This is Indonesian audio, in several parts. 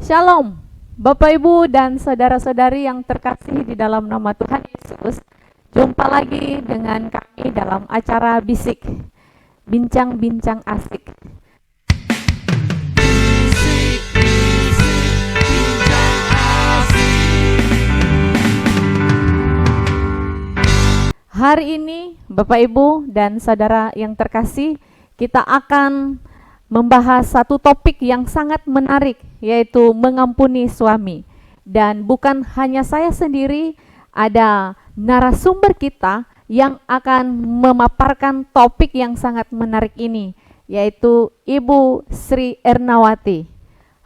Shalom, Bapak Ibu dan saudara-saudari yang terkasih di dalam nama Tuhan Yesus. Jumpa lagi dengan kami dalam acara Bisik, Bincang-bincang asik. Hari ini, Bapak Ibu dan saudara yang terkasih, kita akan membahas satu topik yang sangat menarik, yaitu mengampuni suami. Dan bukan hanya saya sendiri, ada narasumber kita yang akan memaparkan topik yang sangat menarik ini, yaitu Ibu Sri Ernawati.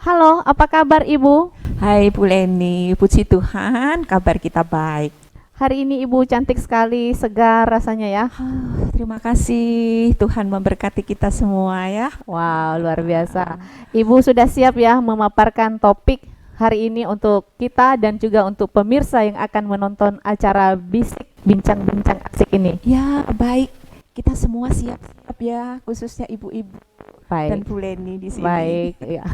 Halo, apa kabar Ibu? Hai Bu Leni, puji Tuhan, kabar kita baik. Hari ini Ibu cantik sekali, segar rasanya ya. Terima kasih, Tuhan memberkati kita semua ya. Wow, luar biasa. Ibu sudah siap ya memaparkan topik hari ini untuk kita dan juga untuk pemirsa yang akan menonton acara Bisik Bincang-bincang asik ini. Ya, baik. Kita semua siap-siap ya, khususnya ibu-ibu dan Baik, Bu Leni di sini. baik, ya.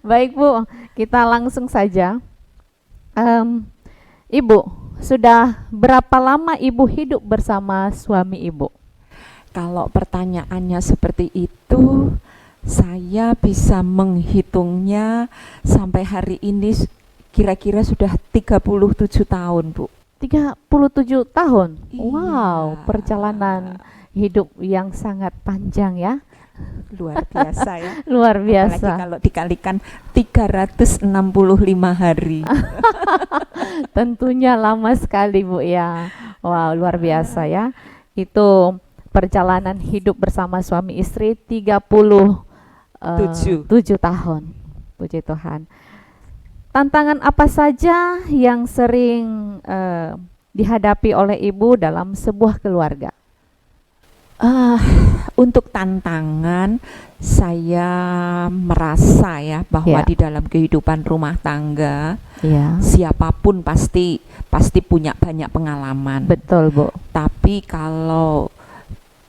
Baik Bu, kita langsung saja. Ibu, sudah berapa lama Ibu hidup bersama suami Ibu? Kalau pertanyaannya seperti itu, saya bisa menghitungnya sampai hari ini kira-kira sudah 37 tahun, Bu. 37 tahun? Iya. Wow, perjalanan hidup yang sangat panjang ya. Luar biasa ya. Luar Apalagi biasa. kalau dikalikan 365 hari. Tentunya lama sekali Bu ya. Wow, luar biasa ya. Itu perjalanan hidup bersama suami istri 37 tahun. Puji Tuhan. Tantangan apa saja yang sering dihadapi oleh Ibu dalam sebuah keluarga? Untuk tantangan, saya merasa ya bahwa Ya. di dalam kehidupan rumah tangga, Iya. siapapun pasti punya banyak pengalaman. Betul Bu. Tapi kalau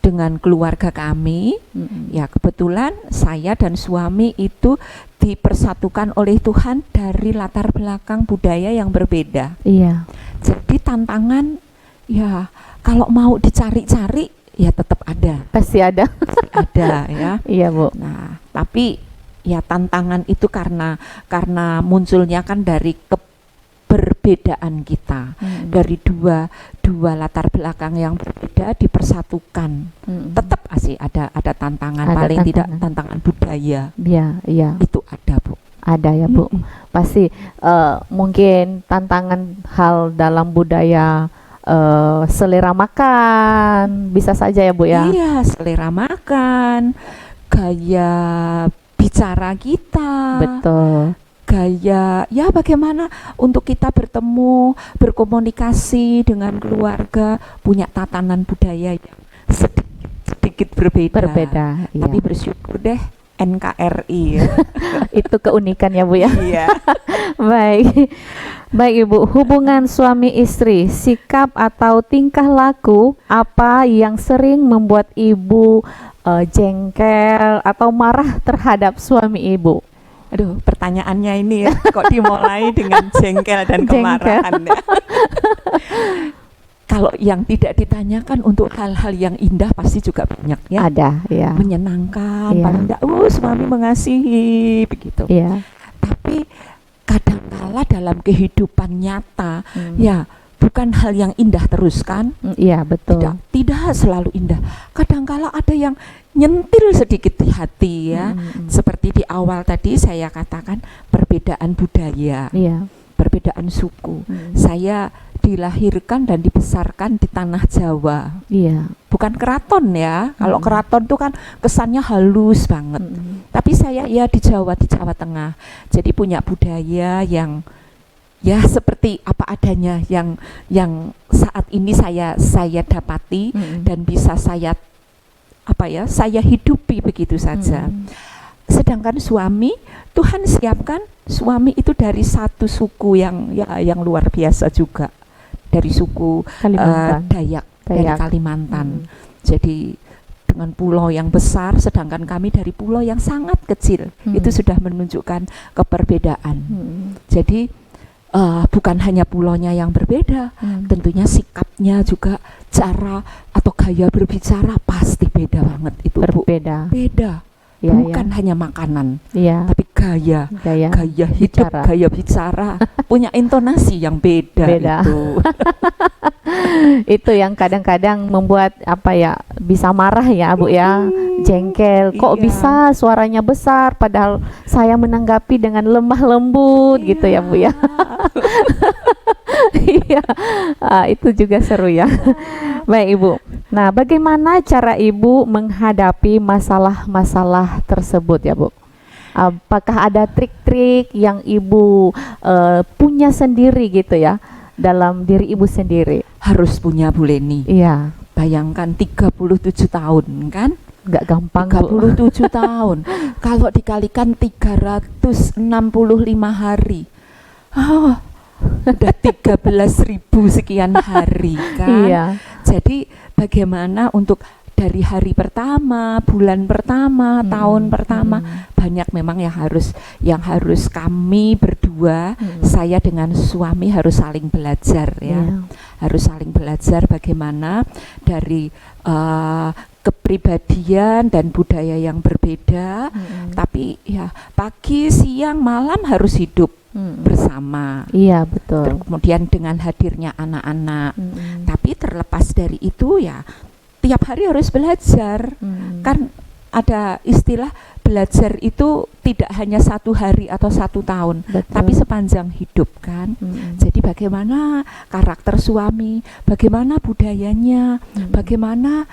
dengan keluarga kami, ya kebetulan saya dan suami itu dipersatukan oleh Tuhan dari latar belakang budaya yang berbeda. Iya. Jadi tantangan ya kalau mau dicari-cari ya tetap ada. Pasti ada. Ada ya. Iya Bu. Nah, tapi ya tantangan itu karena munculnya kan dari keberbedaan kita, dari dua latar belakang yang berbeda dipersatukan. Tetap sih ada tantangan, Ada paling tidak tantangan. tantangan budaya Iya, iya. itu ada, Bu. Ada ya Bu. Pasti mungkin tantangan hal dalam budaya, selera makan, bisa saja ya Bu ya. Iya, selera makan, gaya bicara kita. Betul. Gaya ya bagaimana untuk kita bertemu, berkomunikasi dengan keluarga, punya tatanan budaya yang sedikit berbeda. Berbeda, iya. Tapi bersyukur deh NKRI ya. Itu keunikan ya Bu ya. Iya. Baik. Baik Ibu, hubungan suami istri, sikap atau tingkah laku apa yang sering membuat Ibu jengkel atau marah terhadap suami Ibu? Aduh, pertanyaannya ini ya kok dimulai dengan jengkel dan kemarahan ya. Kalau yang tidak ditanyakan untuk hal-hal yang indah pasti juga banyak ya. Ada, ya. Menyenangkan, Iya. paling enggak suami mengasihi begitu. Iya. Tapi kadangkala dalam kehidupan nyata ya bukan hal yang indah terus kan. Iya, betul. Tidak selalu indah. Kadangkala ada yang nyentil sedikit di hati ya. Seperti di awal tadi saya katakan perbedaan budaya, Iya. perbedaan suku. Saya dilahirkan dan dibesarkan di tanah Jawa, Iya. bukan keraton ya. Kalau keraton tuh kan kesannya halus banget. Tapi saya ya di Jawa Tengah. Jadi punya budaya yang ya seperti apa adanya yang saat ini saya dapati dan bisa saya hidupi begitu saja. Sedangkan suami, Tuhan siapkan suami itu dari satu suku yang luar biasa juga, dari suku Kalimantan. Dayak dari Kalimantan. Jadi dengan pulau yang besar, sedangkan kami dari pulau yang sangat kecil. Itu sudah menunjukkan keperbedaan. Jadi bukan hanya pulaunya yang berbeda, tentunya sikapnya juga, cara atau gaya berbicara pasti beda banget itu, Bu. Berbeda. Beda. Ya, Bukan hanya makanan, ya. tapi gaya hidup, bicara. gaya bicara, punya intonasi yang beda. Beda. Itu. Itu yang kadang-kadang membuat bisa marah ya, Bu ya, jengkel. Kok Iya. bisa suaranya besar padahal saya menanggapi dengan lemah lembut gitu ya, Bu ya. Iya, itu juga seru ya. Baik Ibu. Nah, bagaimana cara Ibu menghadapi masalah-masalah tersebut ya, Bu? Apakah ada trik-trik yang Ibu punya sendiri gitu ya dalam diri Ibu sendiri? Harus punya, Bu Leni. Iya, Bayangkan 37 tahun kan? nggak gampang, Bu. 37 tahun. Kalau dikalikan 365 hari. Oh, udah 13.000 sekian hari kan? Iya. Jadi bagaimana untuk dari hari pertama, bulan pertama, tahun pertama, banyak memang yang harus kami berdua, saya dengan suami harus saling belajar ya. Iya. Harus saling belajar bagaimana dari kepribadian dan budaya yang berbeda, tapi ya pagi, siang, malam harus hidup bersama. Iya, betul. Kemudian dengan hadirnya anak-anak. Tapi terlepas dari itu ya tiap hari harus belajar. Kan ada istilah belajar itu tidak hanya 1 hari atau 1 tahun, Betul. tapi sepanjang hidup kan. Jadi bagaimana karakter suami, bagaimana budayanya, bagaimana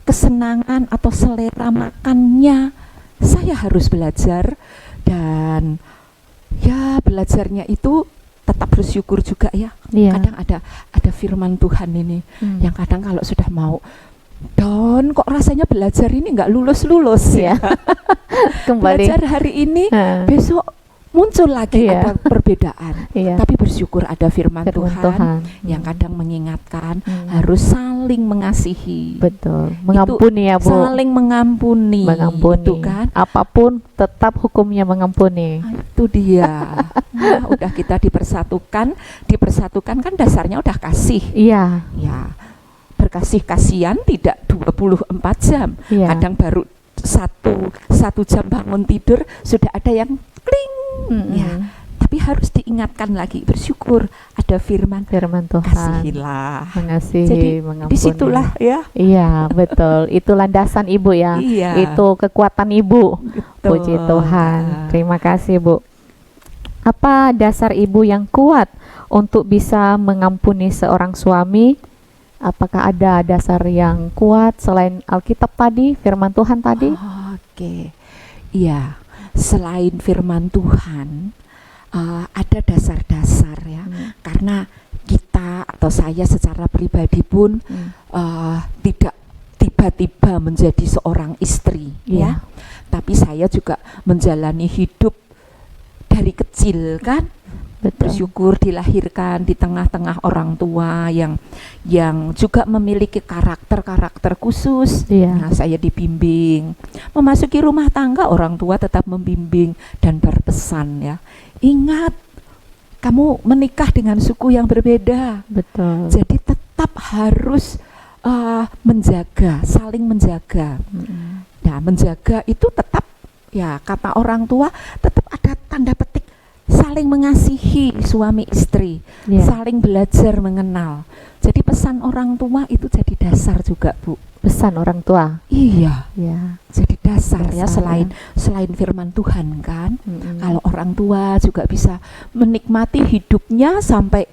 kesenangan atau selera makannya, saya harus belajar. Dan ya belajarnya itu tetap bersyukur juga ya. Iya. Kadang ada firman Tuhan ini yang kadang kalau sudah mau down, kok rasanya belajar ini nggak lulus-lulus ya. Kembali. Belajar hari ini, besok muncul lagi Iya. ada perbedaan. Iya. Tapi bersyukur ada firman Firman Tuhan, Tuhan. yang kadang mengingatkan harus saling mengasihi. Betul. Mengampuni ya, Bu. Saling mengampuni. Mengampuni. Itu kan. Apapun tetap hukumnya mengampuni. Itu dia. Nah, udah kita dipersatukan kan dasarnya udah kasih. Iya. Ya. Berkasih-kasihan tidak 24 jam. Iya. Kadang baru satu jam bangun tidur sudah ada yang kling. Ya. Tapi harus diingatkan lagi, bersyukur ada firman Tuhan. kasihilah. Mengasihi, Jadi mengampuni. disitulah ya. Iya, betul. Itu landasan Ibu ya. Iya. Itu kekuatan Ibu. Betul. Puji Tuhan. Terima kasih, Bu. Apa dasar Ibu yang kuat untuk bisa mengampuni seorang suami? Apakah ada dasar yang kuat selain Alkitab tadi, firman Tuhan tadi? Oke. Iya, selain firman Tuhan, ada dasar-dasar ya. Karena kita atau saya secara pribadi pun tidak tiba-tiba menjadi seorang istri ya. Tapi saya juga menjalani hidup dari kecil kan. Betul. Bersyukur dilahirkan di tengah-tengah orang tua yang juga memiliki karakter khusus. Iya. Nah, saya dibimbing. Memasuki rumah tangga, orang tua tetap membimbing dan berpesan ya. Ingat, kamu menikah dengan suku yang berbeda. Betul. Jadi tetap harus menjaga, saling menjaga. Nah, menjaga itu tetap ya, kata orang tua tetap ada tanda petik saling mengasihi suami istri, Iya. saling belajar mengenal. Jadi pesan orang tua itu jadi dasar juga, Bu. Pesan orang tua. Iya, Ya. jadi dasar ya, Dasar, selain firman Tuhan kan. Kalau orang tua juga bisa menikmati hidupnya sampai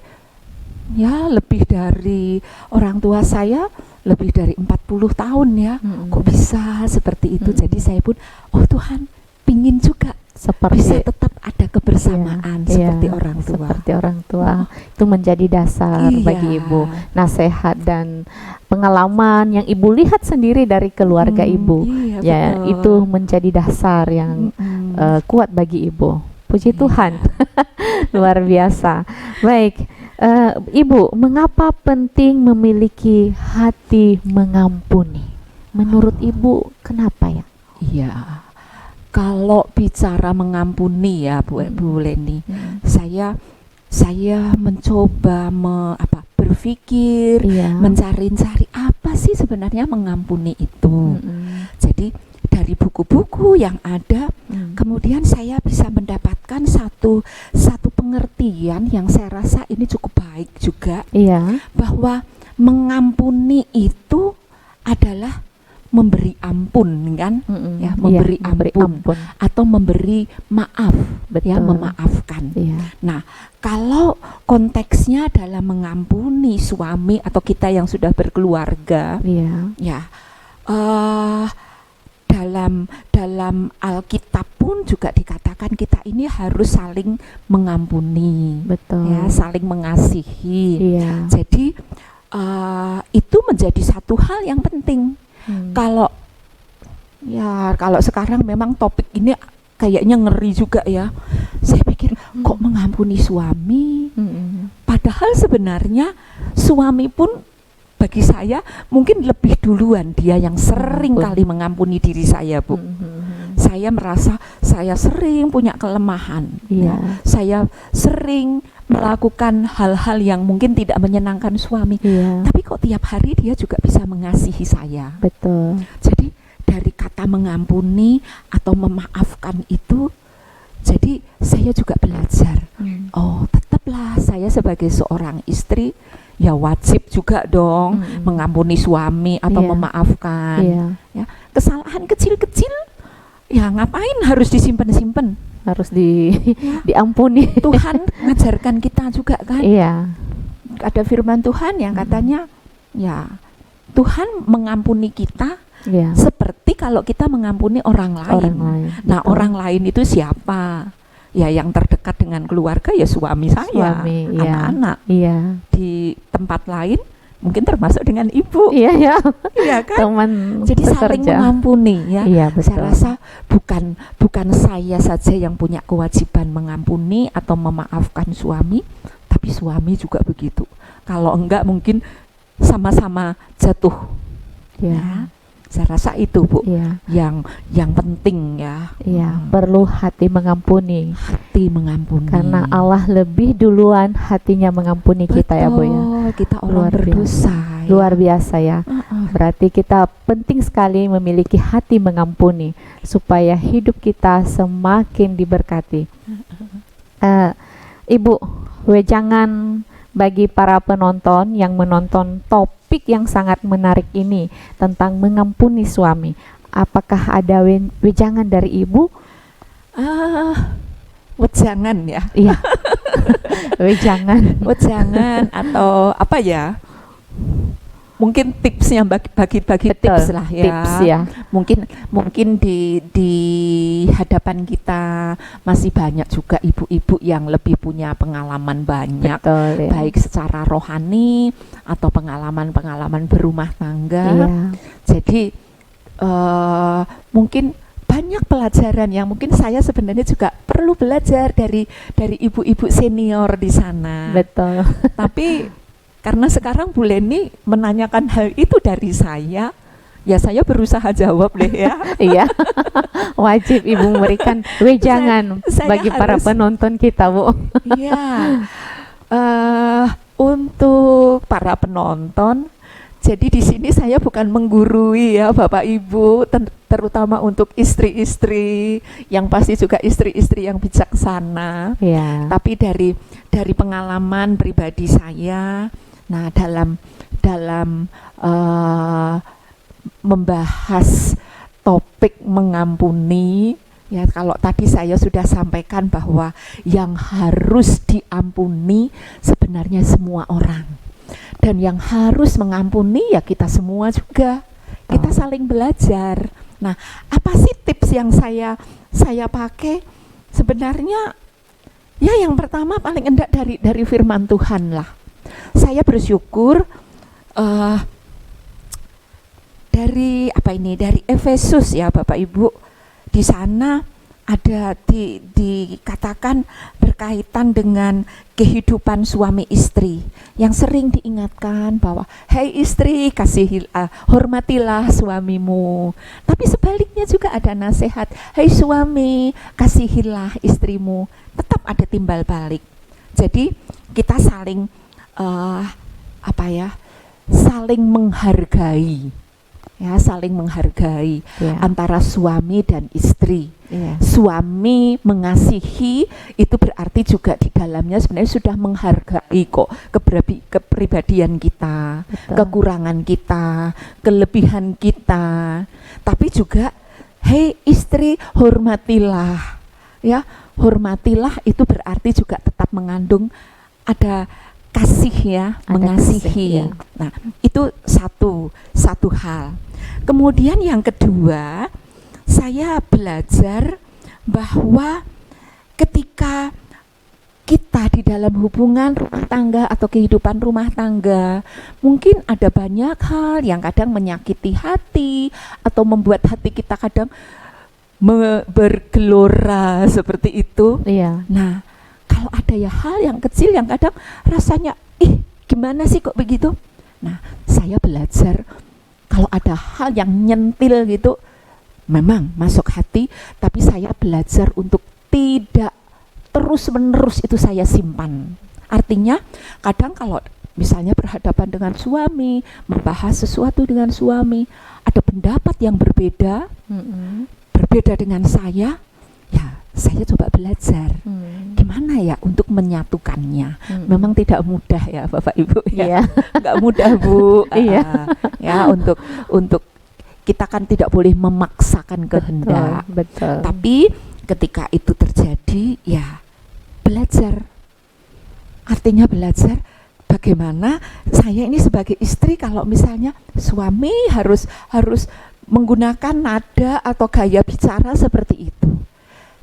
ya lebih dari orang tua saya lebih dari 40 tahun ya. Kok bisa seperti itu? Jadi saya pun, oh Tuhan, pingin juga bisa Seperti tetap ada kebersamaan seperti iya, orang tua. Seperti orang tua. Itu menjadi dasar Iya. bagi Ibu. Nasihat dan pengalaman yang Ibu lihat sendiri dari keluarga Ibu. Iya, Ya, betul. itu menjadi dasar yang kuat bagi Ibu. Puji Iya. Tuhan. Luar biasa. Baik, Ibu, mengapa penting memiliki hati mengampuni? Menurut Ibu, kenapa ya? Iya, kalau bicara mengampuni ya Bu Leni, saya mencoba berpikir, Iya. mencari-cari apa sih sebenarnya mengampuni itu. Jadi dari buku-buku yang ada, kemudian saya bisa mendapatkan satu pengertian yang saya rasa ini cukup baik juga, Iya. bahwa mengampuni itu adalah memberi ampun, kan? Ya, memberi ampun atau memberi maaf, ya, Betul. memaafkan. Iya. Nah, kalau konteksnya dalam mengampuni suami atau kita yang sudah berkeluarga, Iya. ya, dalam Alkitab pun juga dikatakan kita ini harus saling mengampuni, Betul. ya, saling mengasihi. Iya. Jadi itu menjadi satu hal yang penting. Kalau sekarang memang topik ini kayaknya ngeri juga ya. Saya pikir kok mengampuni suami, padahal sebenarnya suami pun bagi saya mungkin lebih duluan dia yang sering kali mengampuni diri saya, Bu. Saya merasa saya sering punya kelemahan. Iya. Saya sering melakukan hal-hal yang mungkin tidak menyenangkan suami. Iya. Tapi kok tiap hari dia juga bisa mengasihi saya. Betul. Jadi dari kata mengampuni atau memaafkan itu, jadi saya juga belajar. Oh, tetaplah saya sebagai seorang istri ya wajib juga dong mengampuni suami atau Iya. memaafkan. Iya. Ya, kesalahan kecil-kecil ya ngapain harus disimpan-simpan? Harus diampuni. Tuhan ngajarkan kita juga kan. Iya. Ada firman Tuhan yang katanya ya Tuhan mengampuni kita Iya. seperti kalau kita mengampuni orang lain. Orang lain. Nah, Betul. orang lain itu siapa? Ya yang terdekat dengan keluarga ya suami saya, Suami, iya. anak-anak. Iya. Di tempat lain mungkin termasuk dengan ibu. Iya, ya. Iya kan? Teman Jadi saling pekerja. mengampuni ya. Iya, Saya betul. rasa bukan saya saja yang punya kewajiban mengampuni atau memaafkan suami, tapi suami juga begitu. Kalau enggak mungkin sama-sama jatuh. Iya. Ya. Saya rasa itu, Bu, Iya. yang penting ya. Iya, perlu hati mengampuni. Hati mengampuni. Karena Allah lebih duluan hatinya mengampuni kita ya, Bu ya. Betul, kita orang Luar berdosa. ya. Luar biasa ya. Berarti kita penting sekali memiliki hati mengampuni supaya hidup kita semakin diberkati. Ibu, wejangan bagi para penonton yang menonton topik yang sangat menarik ini tentang mengampuni suami. Apakah ada wejangan dari Ibu? Wejangan ya. Iya. Wejangan. Wejangan atau apa ya? Mungkin tipsnya bagi Betul, tips lah ya. tips ya. Mungkin di hadapan kita masih banyak juga ibu-ibu yang lebih punya pengalaman banyak, Betul, ya. baik secara rohani atau pengalaman-pengalaman berumah tangga. Iya. Jadi mungkin banyak pelajaran yang mungkin saya sebenarnya juga perlu belajar dari ibu-ibu senior di sana. Betul. Tapi karena sekarang Bu Leni menanyakan hal itu dari saya, ya saya berusaha jawab deh ya. Iya. Wajib Ibu memberikan wejangan Saya bagi para harus- penonton kita, Bu. Iya. Untuk para penonton, jadi di sini saya bukan menggurui ya Bapak Ibu, terutama untuk istri-istri yang pasti juga istri-istri yang bijaksana. Iya. Tapi dari pengalaman pribadi saya, nah dalam membahas topik mengampuni, ya kalau tadi saya sudah sampaikan bahwa yang harus diampuni sebenarnya semua orang, dan yang harus mengampuni ya kita semua juga. Kita saling belajar. Nah, apa sih tips yang saya pakai? Sebenarnya ya yang pertama paling enggak dari firman Tuhan lah. Saya bersyukur dari Efesus ya Bapak Ibu. Di sana ada dikatakan berkaitan dengan kehidupan suami istri yang sering diingatkan bahwa hei istri hormatilah suamimu, tapi sebaliknya juga ada nasihat hei suami kasihilah istrimu. Tetap ada timbal balik. Jadi kita saling saling menghargai, ya, saling menghargai antara suami dan istri. Suami mengasihi itu berarti juga di dalamnya sebenarnya sudah menghargai kok kepribadian kita, kekurangan kita, kelebihan kita. Tapi juga hei istri hormatilah, ya, hormatilah itu berarti juga tetap mengandung ada kasih, ya, ada mengasihi. Kasih, ya. Nah, itu satu hal. Kemudian yang kedua, saya belajar bahwa ketika kita di dalam hubungan rumah tangga atau kehidupan rumah tangga, mungkin ada banyak hal yang kadang menyakiti hati atau membuat hati kita kadang bergelora seperti itu. Iya. Nah, kalau ada ya hal yang kecil yang kadang rasanya gimana sih kok begitu. Nah, saya belajar kalau ada hal yang nyentil gitu memang masuk hati, tapi saya belajar untuk tidak terus-menerus itu saya simpan. Artinya kadang kalau misalnya berhadapan dengan suami, membahas sesuatu dengan suami, ada pendapat yang berbeda, berbeda dengan saya, ya saya coba belajar gimana ya untuk menyatukannya. Memang tidak mudah ya Bapak Ibu, ya, nggak mudah Bu. Ya, untuk kita kan tidak boleh memaksakan kehendak. Betul. Tapi ketika itu terjadi, ya belajar. Artinya belajar bagaimana saya ini sebagai istri kalau misalnya suami harus menggunakan nada atau gaya bicara seperti itu.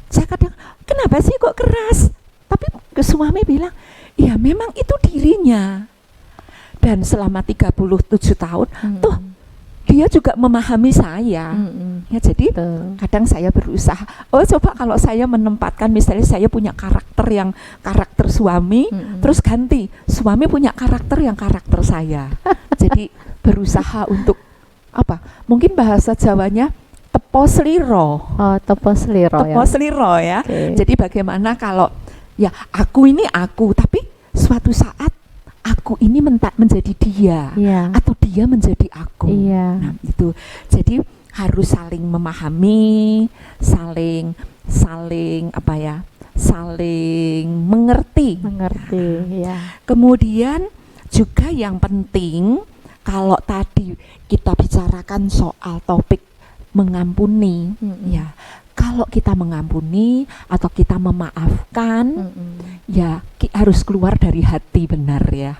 Saya kadang, kenapa sih kok keras? Tapi ke suami bilang, ya memang itu dirinya. Dan selama 37 tahun, tuh dia juga memahami saya. Ya, jadi kadang saya berusaha, coba kalau saya menempatkan, misalnya saya punya karakter suami, terus ganti, suami punya karakter yang karakter saya. Jadi berusaha untuk mungkin bahasa Jawanya tepo sliro. Tepo sliro ya. Okay. Jadi bagaimana kalau ya aku ini aku, tapi suatu saat aku ini menjadi dia, atau dia menjadi aku. Nah, itu. Jadi harus saling memahami, saling mengerti. Ya. Kemudian juga yang penting, kalau tadi kita bicarakan soal topik mengampuni, ya. Kalau kita mengampuni atau kita memaafkan, ya harus keluar dari hati, benar ya.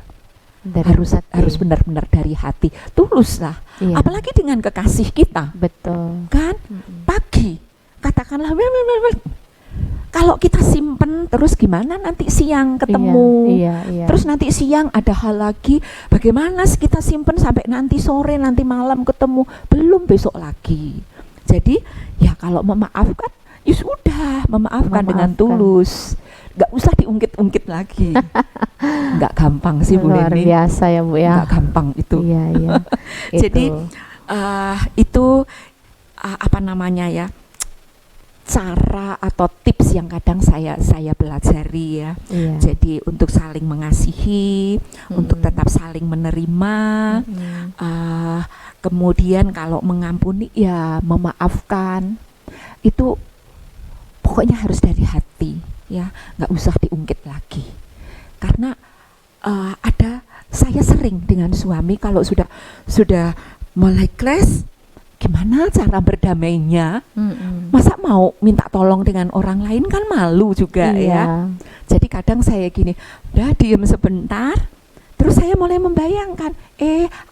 Harus benar-benar dari hati, tulus lah. Apalagi dengan kekasih kita. Betul. Kan? Pagi katakanlah kalau kita simpen terus gimana nanti siang ketemu. Terus nanti siang ada hal lagi, bagaimana kita simpen sampai nanti sore, nanti malam ketemu, belum besok lagi. Jadi ya kalau memaafkan, ya sudah, memaafkan dengan tulus, nggak usah diungkit-ungkit lagi. Nggak gampang sih Bu Leni. Luar biasa ya Bu ya. Nggak gampang itu. Iya. Jadi itu apa namanya ya, cara atau tips yang kadang saya pelajari ya. Jadi untuk saling mengasihi, untuk tetap saling menerima, kemudian kalau mengampuni ya memaafkan, itu pokoknya harus dari hati ya, nggak usah diungkit lagi. Karena saya sering dengan suami kalau sudah mulai clash, gimana cara berdamainya? Masa mau minta tolong dengan orang lain, kan malu juga ya. Jadi kadang saya gini, udah diem sebentar, terus saya mulai membayangkan,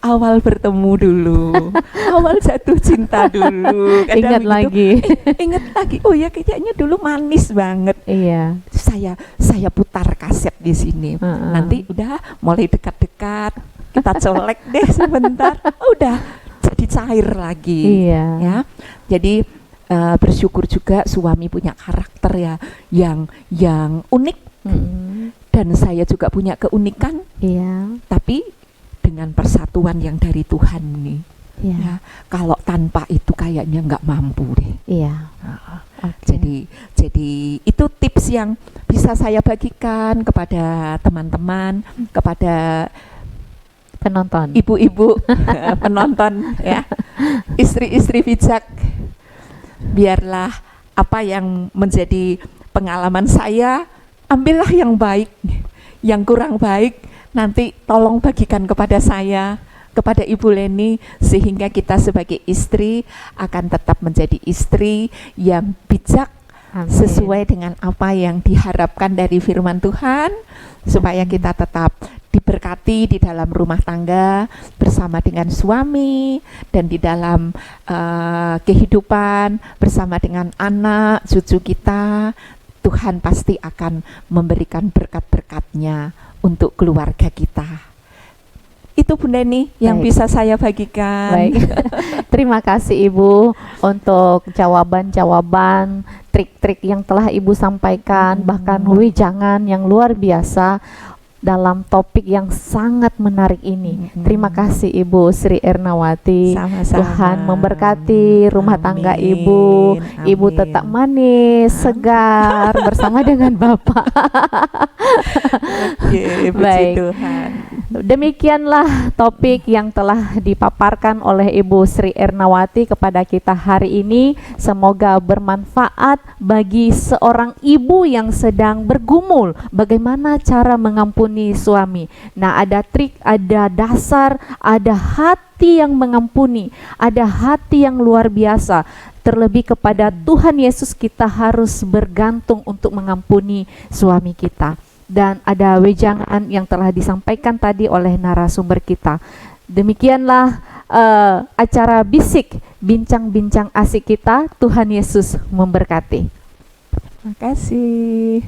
awal bertemu dulu, awal jatuh cinta dulu. Ingat lagi, oh ya kayaknya dulu manis banget. Iya. Saya putar kaset di sini. Nanti udah mulai dekat-dekat, kita colek deh sebentar, udah jadi cair lagi. Ya. Jadi bersyukur juga suami punya karakter ya yang unik, dan saya juga punya keunikan, Iya. tapi dengan persatuan yang dari Tuhan nih. Iya. Ya, kalau tanpa itu kayaknya nggak mampu deh. Iya. Oke. Jadi itu tips yang bisa saya bagikan kepada teman-teman, kepada Penonton. ibu-ibu penonton ya, istri-istri bijak. Biarlah apa yang menjadi pengalaman saya, ambillah yang baik, yang kurang baik nanti tolong bagikan kepada saya, kepada Ibu Leni, sehingga kita sebagai istri akan tetap menjadi istri yang bijak, Amin. sesuai dengan apa yang diharapkan dari firman Tuhan, supaya kita tetap diberkati di dalam rumah tangga bersama dengan suami, dan di dalam kehidupan bersama dengan anak cucu kita. Tuhan pasti akan memberikan berkat-berkatnya untuk keluarga kita. Itu Bu Leni yang Baik. bisa saya bagikan. Baik. Terima kasih Ibu untuk jawaban-jawaban, trik-trik yang telah Ibu sampaikan, bahkan wejangan yang luar biasa dalam topik yang sangat menarik ini. Terima kasih Ibu Sri Ernawati. Sama-sama. Tuhan memberkati rumah tangga Amin. Ibu. Ibu Amin. tetap manis, segar bersama dengan Bapak. Oke, puji Baik. Tuhan. Demikianlah topik yang telah dipaparkan oleh Ibu Sri Ernawati kepada kita hari ini. Semoga bermanfaat bagi seorang ibu yang sedang bergumul bagaimana cara mengampuni suami. Nah, ada trik, ada dasar, ada hati yang mengampuni, ada hati yang luar biasa. Terlebih kepada Tuhan Yesus kita harus bergantung untuk mengampuni suami kita. Dan ada wejangan yang telah disampaikan tadi oleh narasumber kita. Demikianlah acara bisik, bincang-bincang asik kita. Tuhan Yesus memberkati. Terima kasih.